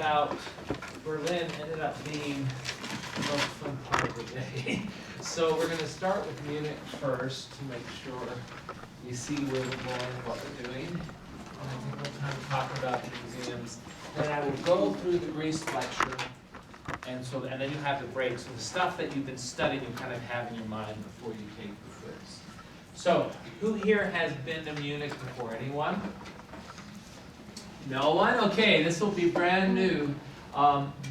about Berlin ended up being the most fun part of the day. So we're going to start with Munich first to make sure you see where we're going and what we're doing. And I think we'll kind of talk about the museums. Then I will go through the Greece lecture, and then you have the break. So the stuff that you've been studying, you kind of have in your mind before you take the quiz. So who here has been to Munich before? Anyone? No one? Okay, this will be brand new.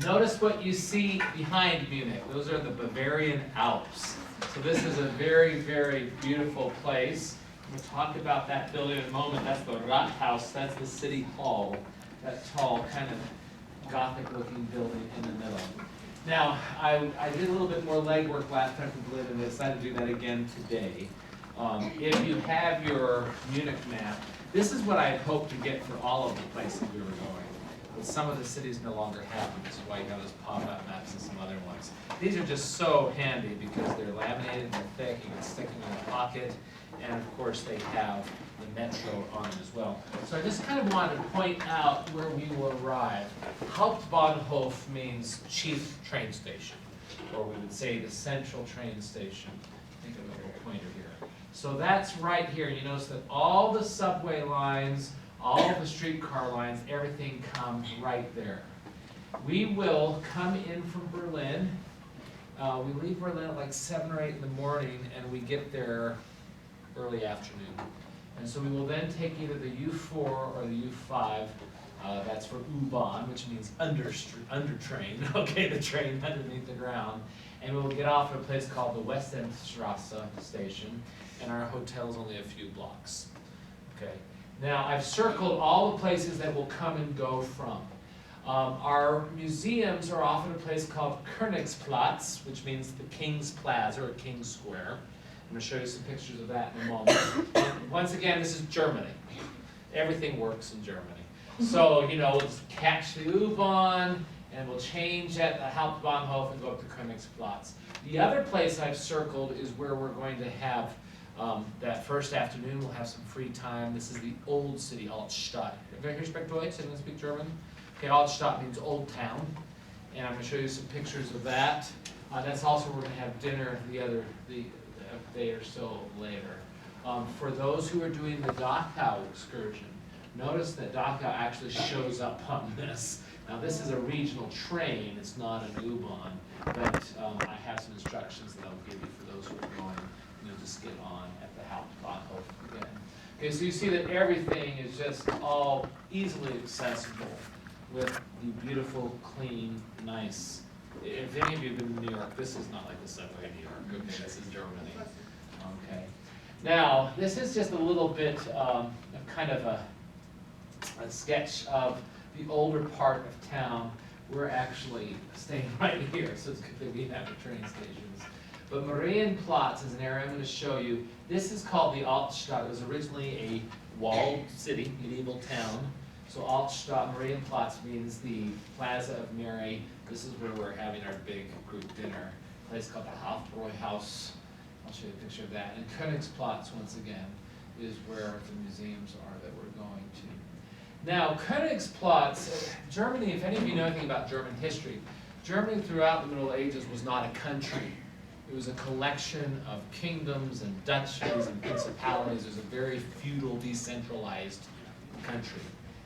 Notice what you see behind Munich. Those are the Bavarian Alps. So this is a very, very beautiful place. We'll talk about that building in a moment. That's the Rathaus. That's the city hall. That tall, kind of Gothic-looking building in the middle. Now, I did a little bit more legwork last time for Berlin, and I decided to do that again today. If you have your Munich map, this is what I had hoped to get for all of the places we were going. But some of the cities no longer have them, which is why you have those pop-up maps and some other ones. These are just so handy because they're laminated, they're thick, you can stick them in a pocket, and of course they have the metro on them as well. So I just kind of wanted to point out where we will arrive. Hauptbahnhof means chief train station, or we would say the central train station. Think of a little pointer here. So that's right here. You notice that all the subway lines, all the streetcar lines, everything comes right there. We will come in from Berlin. We leave Berlin at like 7 or 8 in the morning, and we get there early afternoon. And so we will then take either the U4 or the U5. That's for U-Bahn, which means under train. Okay, the train underneath the ground. And we'll get off at a place called the Westendstrasse station, and our hotel's only a few blocks. Okay. Now, I've circled all the places that we'll come and go from. Our museums are often a place called Königsplatz, which means the King's Plaza or King's Square. I'm going to show you some pictures of that in a moment. And once again, this is Germany. Everything works in Germany. So, we'll just catch the U-Bahn, and we'll change at the Hauptbahnhof and go up to Königsplatz. The other place I've circled is where we're going to have that first afternoon. We'll have some free time. This is the old city, Altstadt. Wer hier spricht Deutsch? Anyone speak German? Okay, Altstadt means old town, and I'm going to show you some pictures of that. That's also where we're going to have dinner a day or so later. For those who are doing the Dachau excursion, notice that Dachau actually shows up on this. Now this is a regional train, it's not an U-Bahn, but I have some instructions that I'll give you for those who are going, just get on at the Hauptbahnhof again. Okay, so you see that everything is just all easily accessible with the beautiful, clean, nice. If any of you have been to New York, this is not like the subway in New York. Okay, this is Germany. Okay. Now, this is just a little bit of kind of a sketch of the older part of town. We're actually staying right here, so it's good that we have the train stations. But Marienplatz is an area I'm going to show you. This is called the Altstadt. It was originally a walled city, medieval town. So Altstadt, Marienplatz means the Plaza of Mary. This is where we're having our big group dinner. A place called the Hauptbräuhaus. I'll show you a picture of that. And Königsplatz, once again, is where the museums are that we're going to. Now, Königsplatz, Germany, if any of you know anything about German history, Germany throughout the Middle Ages was not a country. It was a collection of kingdoms and duchies and principalities. It was a very feudal, decentralized country.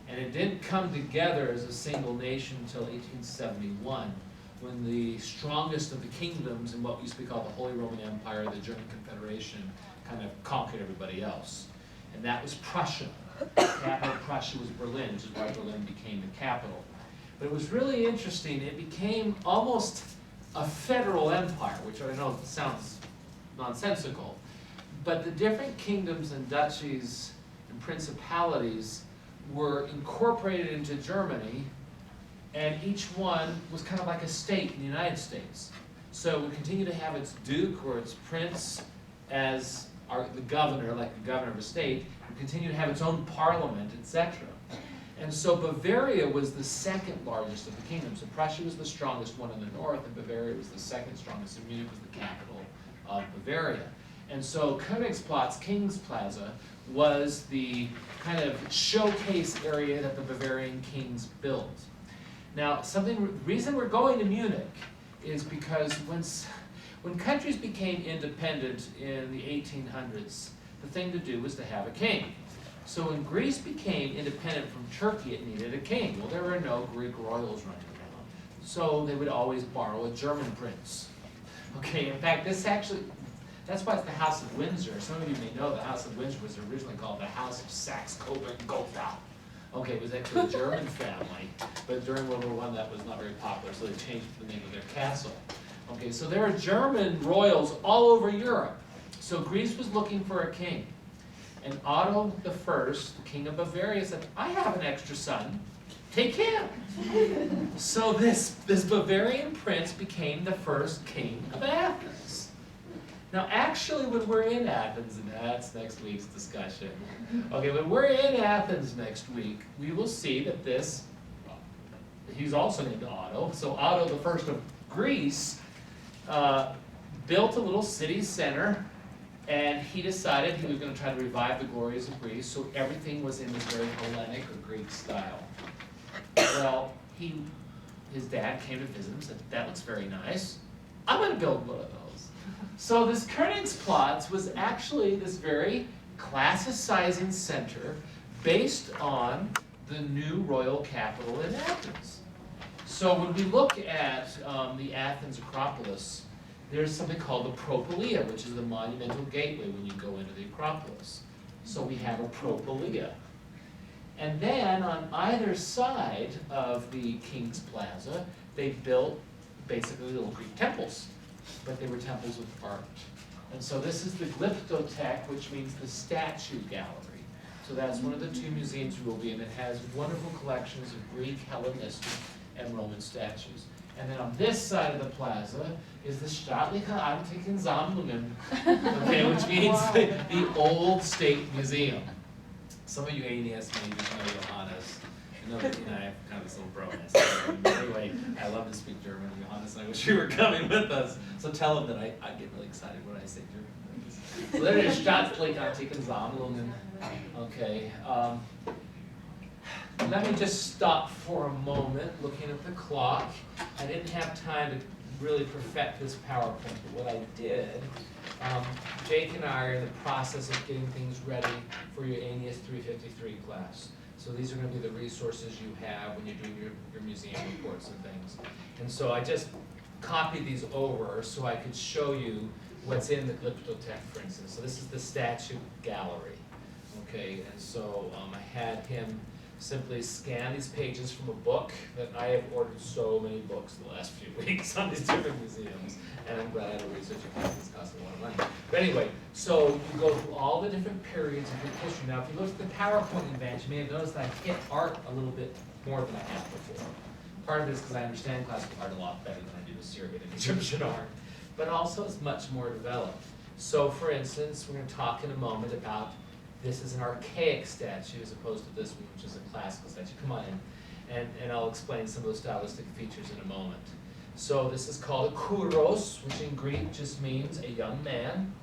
And it didn't come together as a single nation until 1871, when the strongest of the kingdoms in what used to be called the Holy Roman Empire, the German Confederation, kind of conquered everybody else. And that was Prussia. The capital of Prussia was Berlin, which is why Berlin became the capital. But it was really interesting. It became almost a federal empire, which I know sounds nonsensical. But the different kingdoms and duchies and principalities were incorporated into Germany, and each one was kind of like a state in the United States. So we continue to have its duke or its prince as the governor, like the governor of a state, and continue to have its own parliament, etc. And so Bavaria was the second largest of the kingdoms. So Prussia was the strongest one in the north, and Bavaria was the second strongest, and Munich was the capital of Bavaria. And so Königsplatz, King's Plaza, was the kind of showcase area that the Bavarian kings built. Now, reason we're going to Munich is because when countries became independent in the 1800s, the thing to do was to have a king. So when Greece became independent from Turkey, it needed a king. Well, there were no Greek royals running around, so they would always borrow a German prince. Okay, in fact, that's why it's the House of Windsor. Some of you may know the House of Windsor was originally called the House of Saxe-Coburg-Gotha. Okay, it was actually a German family, but during World War I that was not very popular, so they changed the name of their castle. Okay, so there are German royals all over Europe. So Greece was looking for a king. And Otto I, the king of Bavaria, said, I have an extra son, take him. So this Bavarian prince became the first king of Athens. Now actually when we're in Athens, and that's next week's discussion, okay, when we're in Athens next week, we will see that he's also named Otto, so Otto I of Greece built a little city center, and he decided he was going to try to revive the glories of Greece, so everything was in this very Hellenic or Greek style. Well, his dad came to visit him and said, that looks very nice. I'm going to build one of those. So this Königsplatz was actually this very classicizing center based on the new royal capital in Athens. So when we look at the Athens Acropolis, there's something called the Propylaea, which is the monumental gateway when you go into the Acropolis. So we have a Propylaea. And then on either side of the King's Plaza, they built basically little Greek temples, but they were temples with art. And so this is the Glyptothek, which means the statue gallery. So that's one of the two museums we will be in. It has wonderful collections of Greek, Hellenistic, and Roman statues. And then on this side of the plaza is the Staatliche Antiken Sammlungen, okay, which means the Old State Museum. Some of you ANS majors know Johannes. I know that I have kind of this little bromance. Anyway, I love to speak German, Johannes, and I wish you were coming with us. So tell him that I get really excited when I say German. So there is Staatliche Antiken Sammlungen. Okay. Let me just stop for a moment looking at the clock. I didn't have time to really perfect this PowerPoint, but what I did, Jake and I are in the process of getting things ready for your ANES 353 class. So these are going to be the resources you have when you're doing your museum reports and things. And so I just copied these over so I could show you what's in the Glyptothek, for instance. So this is the statue gallery. Okay, and so I had him simply scan these pages from a book that I have ordered so many books the last few weeks on these different museums, and I'm glad I had a research account that's costing a lot of money. But anyway, so you go through all the different periods of Greek history. Now, if you look at the PowerPoint advance, you may have noticed that I hit art a little bit more than I have before. Part of it is because I understand classical art a lot better than I do Assyrian and Egyptian art, but also it's much more developed. So, for instance, we're going to talk in a moment about this is an archaic statue as opposed to this one, which is a classical statue. Come on in, and I'll explain some of those stylistic features in a moment. So this is called a kouros, which in Greek just means a young man.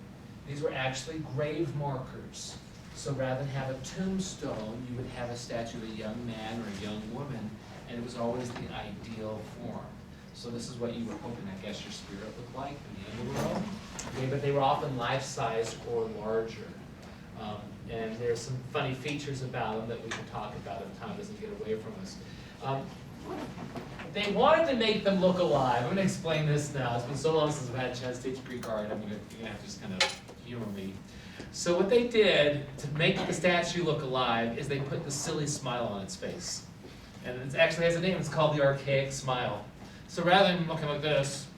These were actually grave markers. So rather than have a tombstone, you would have a statue of a young man or a young woman, and it was always the ideal form. So this is what you were hoping, I guess, your spirit looked like in the end of the world. Okay, but they were often life-size or larger. And there's some funny features about them that we can talk about if time doesn't get away from us. They wanted to make them look alive. I'm going to explain this now. It's been so long since I've had a chance to teach Greek art. You're going to have to just kind of humor me. So what they did to make the statue look alive is they put the silly smile on its face. And it actually has a name. It's called the archaic smile. So rather than looking like this,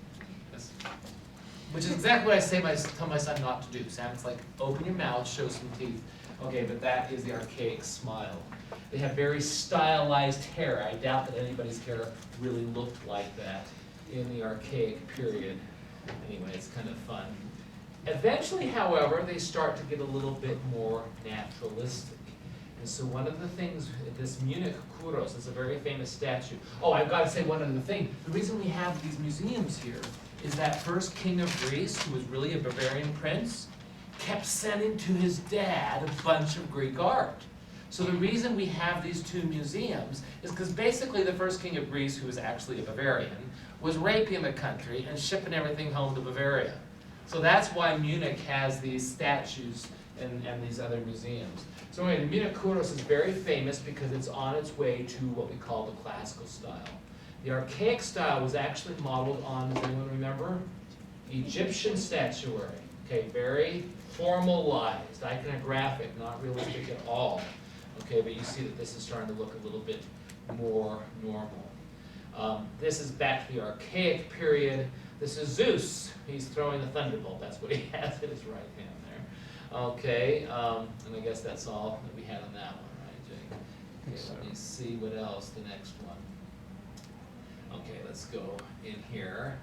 which is exactly what I tell my son not to do. Sounds like open your mouth, show some teeth. Okay, but that is the archaic smile. They have very stylized hair. I doubt that anybody's hair really looked like that in the archaic period. Anyway, it's kind of fun. Eventually, however, they start to get a little bit more naturalistic. And so one of the things, this Munich kouros is a very famous statue. Oh, I've got to say one other thing. The reason we have these museums here is that first king of Greece, who was really a Bavarian prince, kept sending to his dad a bunch of Greek art. So the reason we have these two museums is because basically the first king of Greece, who was actually a Bavarian, was raping the country and shipping everything home to Bavaria. So that's why Munich has these statues and these other museums. So anyway, the Munich Kuros is very famous because it's on its way to what we call the classical style. The archaic style was actually modeled on, does anyone remember? Egyptian statuary. Okay, very formalized, iconographic, not realistic at all. Okay, but you see that this is starting to look a little bit more normal. This is back to the archaic period. This is Zeus. He's throwing the thunderbolt. That's what he has in his right hand there. Okay, and I guess that's all that we had on that one, right, Jake? Okay, let me see what else, the next one. Okay, let's go in here.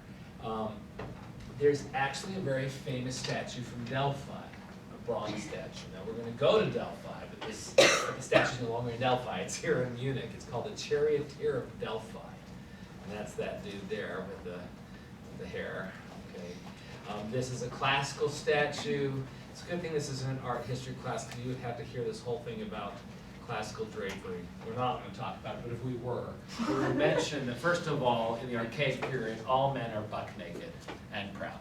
There's actually a very famous statue from Delphi, a bronze statue. Now we're going to go to Delphi, but the statue's no longer in Delphi. It's here in Munich. It's called the Charioteer of Delphi, and that's that dude there with the hair. Okay, this is a classical statue. It's a good thing this isn't an art history class because you would have to hear this whole thing about classical drapery. We're not going to talk about it, but if we were, we would mention that first of all, in the archaic period, all men are buck naked and proud.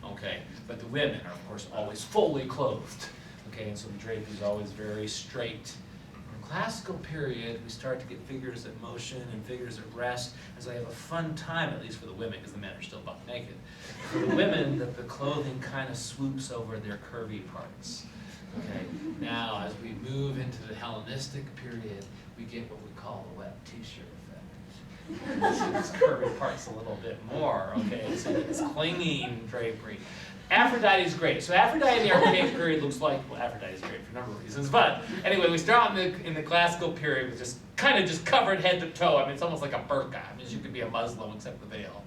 Okay, but the women are of course always fully clothed. Okay, and so the drapery is always very straight. In the classical period, we start to get figures at motion and figures at rest, and so they have a fun time, at least for the women, because the men are still buck naked. For the women, the clothing kind of swoops over their curvy parts. Okay, now as we move into the Hellenistic period, we get what we call the wet t-shirt effect. See these curvy parts a little bit more, okay? So it's clinging drapery. Aphrodite's great. So Aphrodite in the archaic period looks like, well, Aphrodite's great for a number of reasons, but anyway, we start in the classical period with just kind of just covered head to toe. I mean, it's almost like a burqa. I mean, you could be a Muslim except the veil.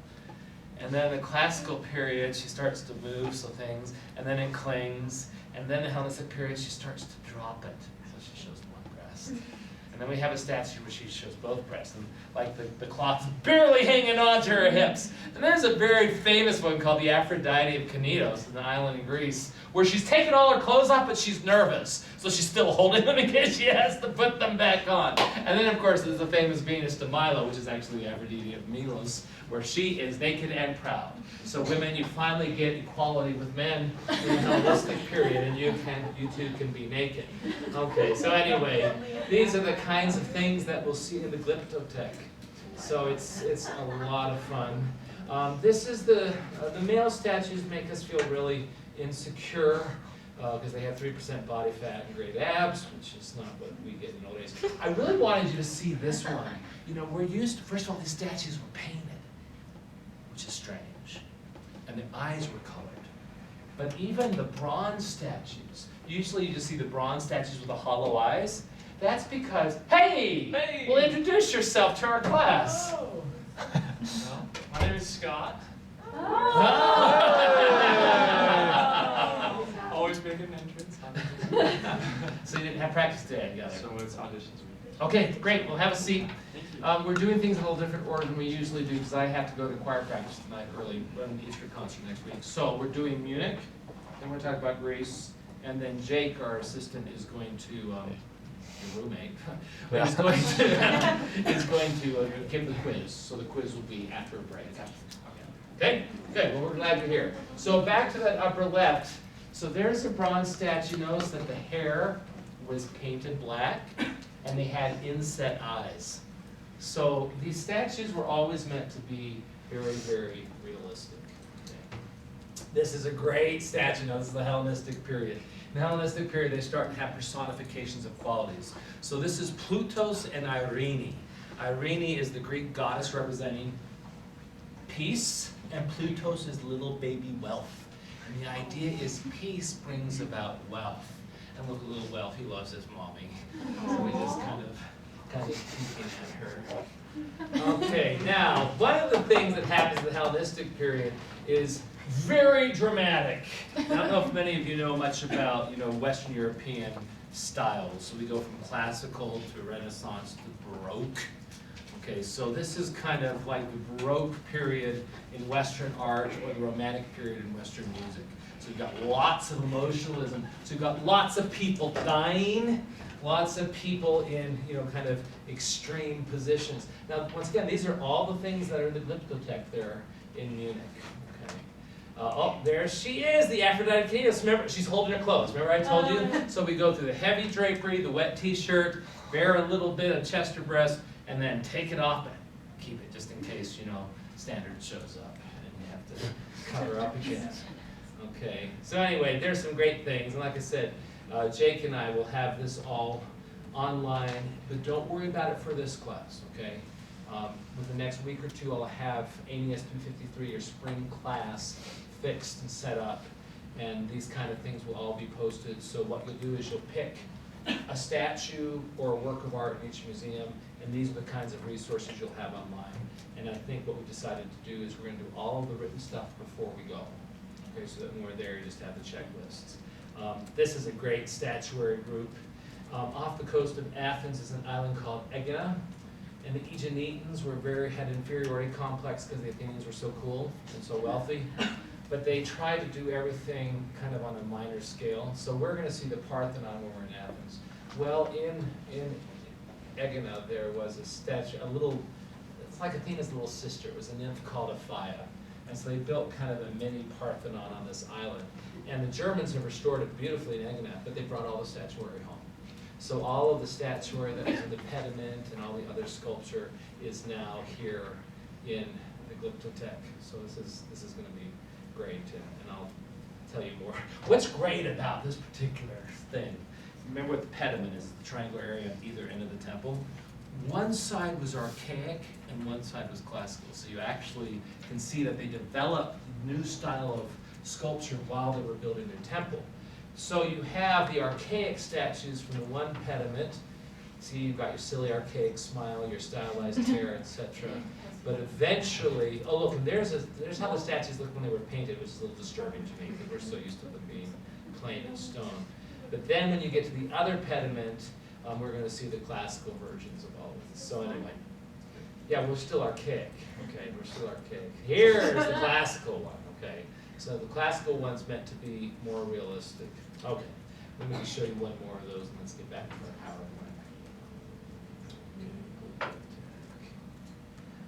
And then the classical period, she starts to move, so things, and then it clings. And then the Hellenistic period, she starts to drop it, so she shows one breast. And then we have a statue where she shows both breasts, and like the cloth's barely hanging onto her hips. And there's a very famous one called the Aphrodite of Knidos, an island in Greece, where she's taken all her clothes off, but she's nervous. So she's still holding them in case she has to put them back on. And then, of course, there's the famous Venus de Milo, which is actually the Aphrodite of Milos, where she is naked and proud. So women, you finally get equality with men in the Hellenistic period, and you too can be naked. Okay, so anyway, these are the kinds of things that we'll see in the Glyptothek. So it's a lot of fun. This is the male statues make us feel really insecure because they have 3% body fat and great abs, which is not what we get in old days. I really wanted you to see this one. You know, we're used to, first of all, these statues were painted, which is strange. And the eyes were colored. But even the bronze statues, usually you just see the bronze statues with the hollow eyes. That's because, hey! Well, introduce yourself to our class. Oh. Well, my name is Scott. Oh. Always make an entrance. So you didn't have practice today together. So it's auditions week. Okay, great. Well, have a seat. Thank you. We're doing things in a little different order than we usually do because I have to go to choir practice tonight early, run the Easter concert next week. So we're doing Munich, then we're talking about Greece, and then Jake, our assistant, is going to, your roommate, is going to give the quiz. So the quiz will be after a break. Okay? Good. Well, we're glad you're here. So back to that upper left. So there's a bronze statue. Notice that the hair was painted black, and they had inset eyes. So these statues were always meant to be very, very realistic. Okay. This is a great statue. Now, this is the Hellenistic period. In the Hellenistic period, they start to have personifications of qualities. So this is Plutos and Irene. Irene is the Greek goddess representing peace, and Plutos is little baby wealth. And the idea is peace brings about wealth. And look at little wealth, he loves his mommy. So we just kind of peeking at her. Okay, now, one of the things that happens in the Hellenistic period is very dramatic. I don't know if many of you know much about, Western European styles. So we go from classical to Renaissance to Baroque. Okay, so this is kind of like the Baroque period in Western art or the Romantic period in Western music. So you've got lots of emotionalism. So you've got lots of people dying, lots of people in, kind of extreme positions. Now, once again, these are all the things that are in the Glyptothek there in Munich. Okay. Oh, there she is, the Aphrodite Kinesis. Remember, she's holding her clothes. Remember I told you? So we go through the heavy drapery, the wet t-shirt, bear a little bit of chest or breast, and then take it off and keep it just in case, standard shows up and you have to cover up again. Okay, so anyway, there's some great things, and like I said, Jake and I will have this all online, but don't worry about it for this class, okay? With the next week or two, I'll have ANES 353, your spring class, fixed and set up, and these kind of things will all be posted. So what you'll do is you'll pick a statue or a work of art in each museum, and these are the kinds of resources you'll have online. And I think what we decided to do is we're going to do all of the written stuff before we go. Okay, so that when we're there, you just have the checklists. This is a great statuary group. Off the coast of Athens is an island called Aegina, and the Aeginetans had inferiority complex because the Athenians were so cool and so wealthy. But they tried to do everything kind of on a minor scale. So we're going to see the Parthenon when we're in Athens. Well, in Aegina there was a statue, it's like Athena's little sister. It was a nymph called Apphia. And so they built kind of a mini Parthenon on this island. And the Germans have restored it beautifully in Aegina, but they brought all the statuary home. So all of the statuary that was in the pediment and all the other sculpture is now here in the Glyptothek. So this is going to be great, and I'll tell you more. What's great about this particular thing, remember what the pediment is, the triangular area on either end of the temple? One side was archaic and one side was classical. So you actually can see that they developed a new style of sculpture while they were building their temple. So you have the archaic statues from the one pediment. See, you've got your silly archaic smile, your stylized hair, etc. But eventually, oh look, and there's how the statues look when they were painted, which is a little disturbing to me because we're so used to them being plain and stone. But then when you get to the other pediment, we're going to see the classical versions of all of this. So anyway, yeah, we're still archaic. Okay, we're still archaic. Here's the classical one. Okay, so the classical one's meant to be more realistic. Okay, let me show you one more of those, and let's get back to our PowerPoint.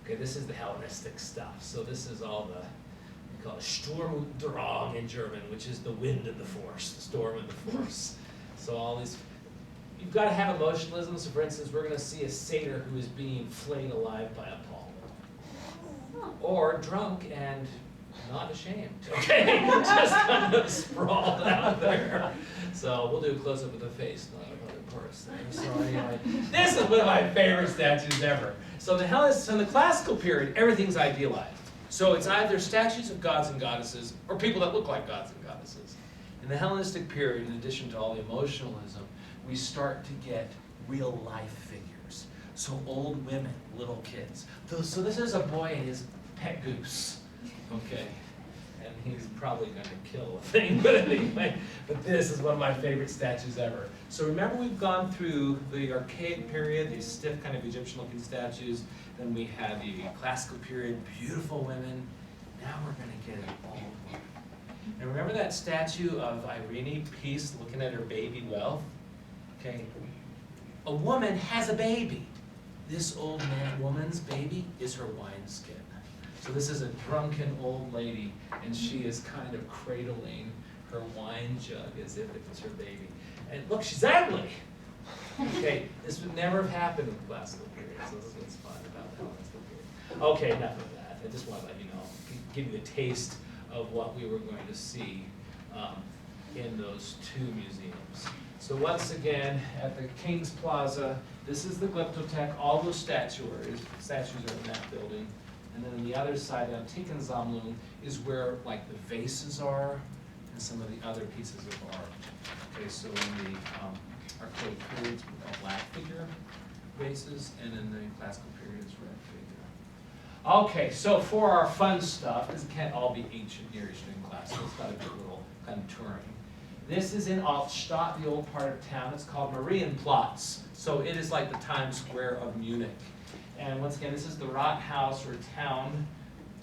Okay, this is the Hellenistic stuff. So this is all we call it Sturm und Drang in German, which is the wind and the force, the storm and the force. So all these, you've got to have emotionalism. So for instance, we're going to see a satyr who is being flayed alive by Apollo. Or drunk and not ashamed, okay? Just kind of sprawled out there. So we'll do a close-up of the face, not of other parts there. So anyway, this is one of my favorite statues ever. So in the classical period, everything's idealized. So it's either statues of gods and goddesses or people that look like gods and goddesses. In the Hellenistic period, in addition to all the emotionalism, we start to get real-life figures. So old women, little kids. So this is a boy and his pet goose. Okay, and he's probably going to kill a thing, but anyway, but this is one of my favorite statues ever. So remember, we've gone through the archaic period, these stiff kind of Egyptian-looking statues, then we had the classical period, beautiful women. Now we're going to get an old woman. And remember that statue of Irene Peace looking at her baby Wealth? Okay, a woman has a baby. This old woman's baby is her wineskin. So this is a drunken old lady, and she is kind of cradling her wine jug as if it was her baby. And look, she's ugly. Okay, this would never have happened in the classical period, so this is what's fun about the Hellenistic period. Okay, enough of that. I just want to let you know, give you a taste of what we were going to see in those two museums. So once again, at the King's Plaza, this is the Glyptothek. All those statues are in that building. And then on the other side, the Antikensammlung is where like the vases are and some of the other pieces of art. Okay, so in the archaic periods, we got black figure vases, and in the classical periods, red figure. Okay, so for our fun stuff, this can't all be ancient Near Eastern class, so it's got to be a little kind of touring. This is in Altstadt, the old part of town. It's called Marienplatz. So it is like the Times Square of Munich. And once again, this is the Rathaus or town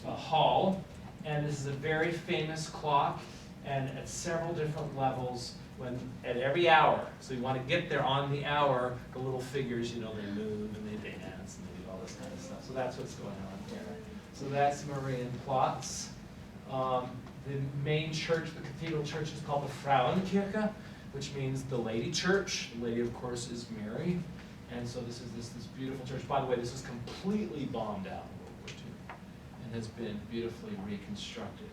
hall. And this is a very famous clock, and at several different levels, at every hour. So you want to get there on the hour, the little figures, they move and they dance and they do all this kind of stuff. So that's what's going on here. So that's Marienplatz. The main church, the cathedral church, is called the Frauenkirche, which means the lady church. The lady, of course, is Mary. And so this is this beautiful church. By the way, this was completely bombed out in World War II and has been beautifully reconstructed.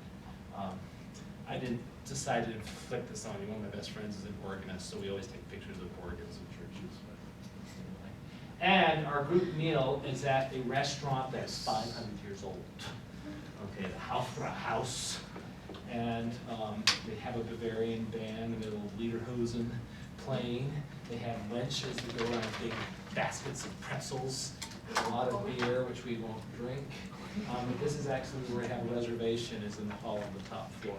I didn't decide to flick this on you. One of my best friends is an organist, so we always take pictures of organs in churches. But anyway. And our group meal is at a restaurant that's 500 years old. Okay, the Hofbrauhaus. And they have a Bavarian band, and a little Lederhosen playing. They have wenches that go around big baskets of pretzels. There's a lot of beer, which we won't drink. But this is actually where we have a reservation, is in the hall on the top floor.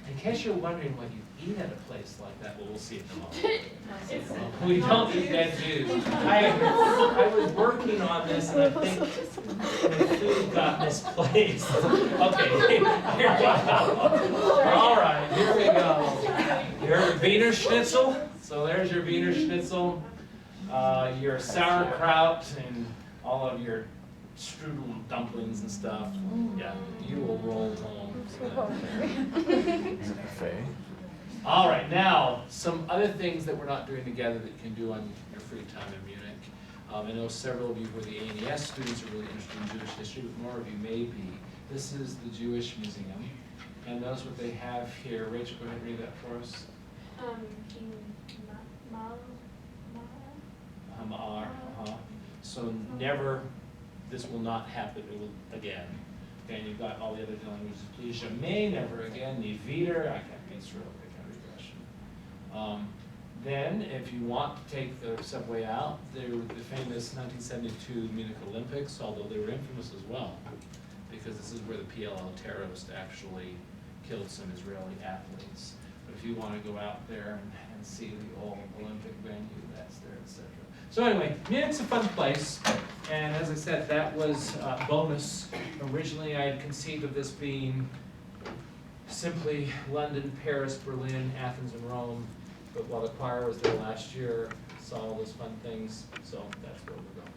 In case you're wondering what you eat at a place like that, well, we'll see in a moment. We don't eat dead Jews. I was working on this, and I think the food got misplaced. Okay, here we go. All right, here we go. Your Wiener Schnitzel. So there's your Wiener Schnitzel, your sauerkraut, and all of your strudel dumplings and stuff. Yeah, you will roll home. All right, now some other things that we're not doing together that you can do on your free time in Munich. I know several of you who are the ANES students are really interested in Jewish history, but more of you may be. This is the Jewish Museum, and notice what they have here. Rachel, go ahead and read that for us. So never, this will not happen again. Okay, and you've got all the other languages. Please, may never again, nie wieder. I can't read Cyrillic, I can't read Russian. Then, if you want to take the subway out, there were the famous 1972 Munich Olympics, although they were infamous as well, because this is where the PLO terrorist actually killed some Israeli athletes. But if you want to go out there and see the old Olympic venue, that's there, etc. So anyway, Munich's a fun place, and as I said, that was bonus. Originally, I had conceived of this being simply London, Paris, Berlin, Athens, and Rome, but while the choir was there last year, saw all those fun things, so that's where we're going.